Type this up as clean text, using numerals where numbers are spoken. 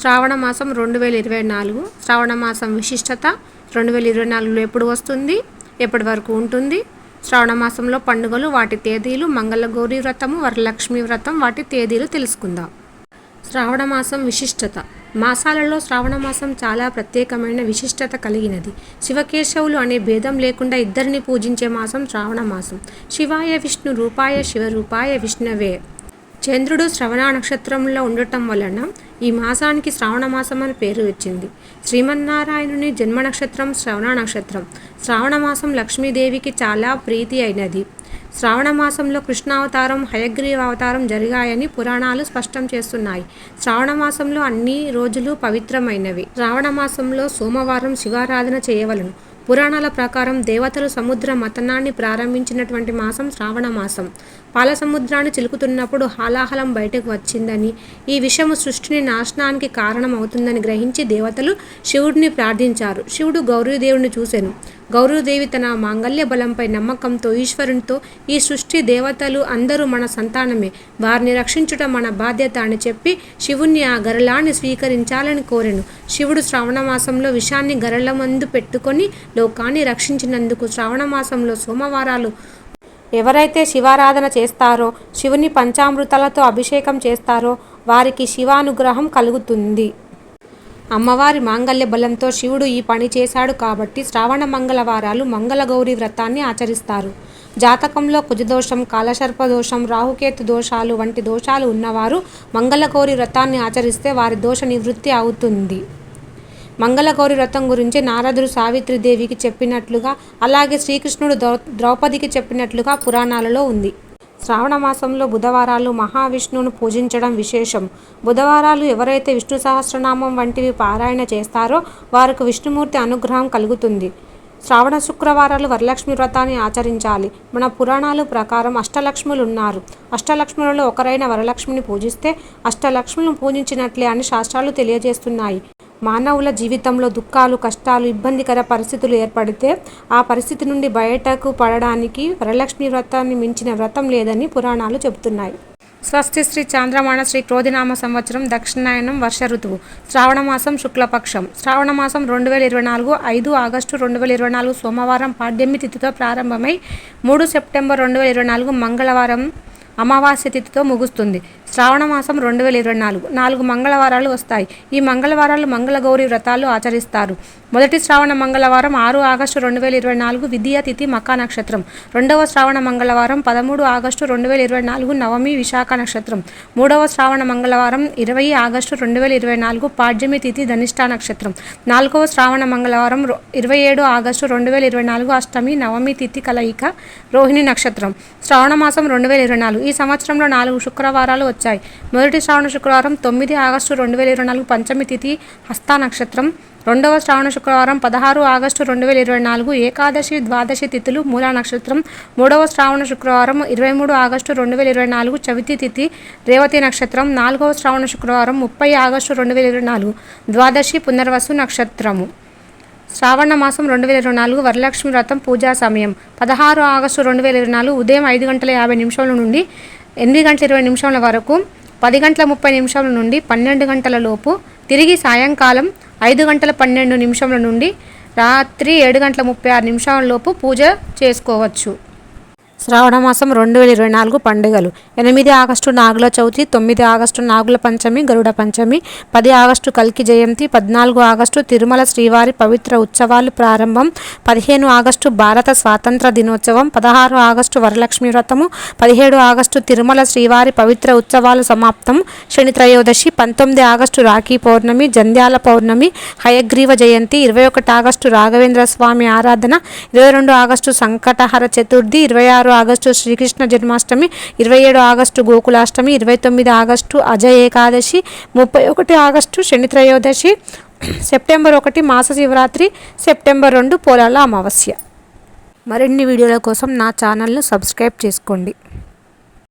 శ్రావణ మాసం 2024 శ్రావణ మాసం విశిష్టత 2024లో ఎప్పుడు వస్తుంది, ఎప్పటి వరకు ఉంటుంది, శ్రావణ మాసంలో పండుగలు, వాటి తేదీలు, మంగళగౌరి వ్రతము, వరలక్ష్మి వ్రతం, వాటి తేదీలు తెలుసుకుందాం. శ్రావణ మాసం విశిష్టత. మాసాలలో శ్రావణ మాసం చాలా ప్రత్యేకమైన విశిష్టత కలిగినది. శివకేశవులు అనే భేదం లేకుండా ఇద్దరిని పూజించే మాసం శ్రావణ మాసం. శివాయ విష్ణు రూపాయ శివరూపాయ విష్ణవే. చంద్రుడు శ్రవణ నక్షత్రంలో ఉండటం వలన ఈ మాసానికి శ్రావణ మాసం అని పేరు వచ్చింది. శ్రీమన్నారాయణుని జన్మ నక్షత్రం శ్రవణ నక్షత్రం. శ్రావణ మాసం లక్ష్మీదేవికి చాలా ప్రీతి అయినది. శ్రావణ మాసంలో కృష్ణావతారం, హయగ్రీవ అవతారం జరిగాయని పురాణాలు స్పష్టం చేస్తున్నాయి. శ్రావణ మాసంలో అన్ని రోజులు పవిత్రమైనవి. శ్రావణ మాసంలో సోమవారం శివారాధన చేయవలను. పురాణాల ప్రకారం దేవతలు సముద్ర మథనాన్ని ప్రారంభించినటువంటి మాసం శ్రావణ మాసం. పాల సముద్రాన్ని చిలుకుతున్నప్పుడు హాలాహలం బయటకు వచ్చిందని, ఈ విషము సృష్టిని నాశనానికి కారణం అవుతుందని గ్రహించి దేవతలు శివుడిని ప్రార్థించారు. శివుడు గౌరీదేవుని చూసెను. గౌరీదేవి తన మాంగళ్య బలంపై నమ్మకంతో ఈశ్వరునితో, ఈ సృష్టి దేవతలు అందరూ మన సంతానమే, వారిని రక్షించుట మన బాధ్యత అని చెప్పి శివుణ్ణి ఆ గరళాన్ని స్వీకరించాలని కోరెను. శివుడు శ్రావణ మాసంలో విషాన్ని గరళ మందు పెట్టుకొని లోకాన్ని రక్షించినందుకు శ్రావణ మాసంలో సోమవారాలు ఎవరైతే శివారాధన చేస్తారో, శివుని పంచామృతాలతో అభిషేకం చేస్తారో వారికి శివానుగ్రహం కలుగుతుంది. అమ్మవారి మాంగళ్య బలంతో శివుడు ఈ పని చేశాడు కాబట్టి శ్రావణ మంగళవారాలు మంగళగౌరి వ్రతాన్ని ఆచరిస్తారు. జాతకంలో కుజదోషం, కాలసర్పదోషం, రాహుకేతు దోషాలు వంటి దోషాలు ఉన్నవారు మంగళగౌరి వ్రతాన్ని ఆచరిస్తే వారి దోష నివృత్తి అవుతుంది. మంగళగౌరి వ్రతం గురించి నారదుడు సావిత్రిదేవికి చెప్పినట్లుగా, అలాగే శ్రీకృష్ణుడు ద్రౌపదికి చెప్పినట్లుగా పురాణాలలో ఉంది. శ్రావణ మాసంలో బుధవారాలు మహావిష్ణువును పూజించడం విశేషం. బుధవారాలు ఎవరైతే విష్ణు సహస్రనామం వంటివి పారాయణ చేస్తారో వారికి విష్ణుమూర్తి అనుగ్రహం కలుగుతుంది. శ్రావణ శుక్రవారాలు వరలక్ష్మి వ్రతాన్ని ఆచరించాలి. మన పురాణాల ప్రకారం అష్టలక్ష్ములు ఉన్నారు. అష్టలక్ష్ములలో ఒకరైన వరలక్ష్మిని పూజిస్తే అష్టలక్ష్ములను పూజించినట్లే అని శాస్త్రాలు తెలియజేస్తున్నాయి. మానవుల జీవితంలో దుఃఖాలు, కష్టాలు, ఇబ్బందికర పరిస్థితులు ఏర్పడితే ఆ పరిస్థితి నుండి బయటకు పడడానికి వరలక్ష్మి వ్రతాన్ని మించిన వ్రతం లేదని పురాణాలు చెబుతున్నాయి. స్వస్తి శ్రీ చాంద్రమాన శ్రీ క్రోధినామ సంవత్సరం దక్షిణాయనం వర్ష ఋతువు. శ్రావణ మాసం శుక్లపక్షం. శ్రావణ మాసం 2024 5 ఆగస్టు 2024 సోమవారం పాడ్యమి తిథితో ప్రారంభమై 3 సెప్టెంబర్ 2024 మంగళవారం అమావాస్య తిథితో ముగుస్తుంది. శ్రావణ మాసం 2024 4 మంగళవారాలు వస్తాయి. ఈ మంగళవారాలు మంగళగౌరి వ్రతాలు ఆచరిస్తారు. మొదటి శ్రావణ మంగళవారం 6 ఆగస్టు 2024 విద్యా తిథి మకా నక్షత్రం. రెండవ శ్రావణ మంగళవారం 13 ఆగస్టు 2024 నవమి విశాఖ నక్షత్రం. మూడవ శ్రావణ మంగళవారం 20 ఆగస్టు 2024 పాడ్యమి తిథి ధనిష్ఠ నక్షత్రం. నాలుగవ శ్రావణ మంగళవారం 27 ఆగస్టు 2024 అష్టమి నవమి తిథి కలయిక రోహిణి నక్షత్రం. శ్రావణ మాసం 2024 ఈ సంవత్సరంలో 4 శుక్రవారాలు వచ్చాయి. మొదటి శ్రావణ శుక్రవారం 9 ఆగస్టు 2024 పంచమి తిథి హస్త నక్షత్రం. రెండవ శ్రావణ శుక్రవారం 16 ఆగస్టు 2024 ఏకాదశి ద్వాదశి తిథులు మూలా నక్షత్రం. మూడవ శ్రావణ శుక్రవారం 23 ఆగస్టు 2024 చవితి తిథి రేవతి నక్షత్రం. నాలుగవ శ్రావణ శుక్రవారం 30 ఆగస్టు 2024 ద్వాదశి పునర్వసు నక్షత్రము. శ్రావణ మాసం 2024 వరలక్ష్మి వ్రతం పూజా సమయం 16 ఆగస్టు 2024 ఉదయం 5 గంటల 50 నిమిషాల నుండి 8 గంటల 20 నిమిషాల వరకు, 10 గంటల 30 నిమిషాల నుండి 12 గంటల లోపు, తిరిగి సాయంకాలం 5 గంటల 12 నిమిషాల నుండి రాత్రి 7 గంటల 36 నిమిషాల లోపు పూజ చేసుకోవచ్చు. శ్రావణ మాసం 2024 పండుగలు 8 ఆగస్టు నాగుల చవితి, 9 ఆగస్టు నాగుల పంచమి గరుడ పంచమి, 10 ఆగస్టు కల్కి జయంతి, 14 ఆగస్టు తిరుమల శ్రీవారి పవిత్ర ఉత్సవాలు ప్రారంభం, 15 ఆగస్టు భారత స్వాతంత్ర దినోత్సవం, 16 ఆగస్టు వరలక్ష్మి వ్రతము, 17 ఆగస్టు తిరుమల శ్రీవారి పవిత్ర ఉత్సవాలు సమాప్తం, Shani Trayodashi, 19 August Rakhi Pournami, Jandhyala Pournami, Hayagriva Jayanti, 21 August Raghavendra Swami Aradhana, 22 August Sankatahara Chaturthi, 26 August Srikrishna Janmashtami, 27 August Gokulashtami, 29 August Ajaya Ekadashi, 31 August Shani Trayodashi, September 1 మాస శివరాత్రి, సెప్టెంబర్ 2 పోలాల అమావాస్య. మరిన్ని వీడియోల కోసం నా ఛానల్ను సబ్స్క్రైబ్ చేసుకోండి.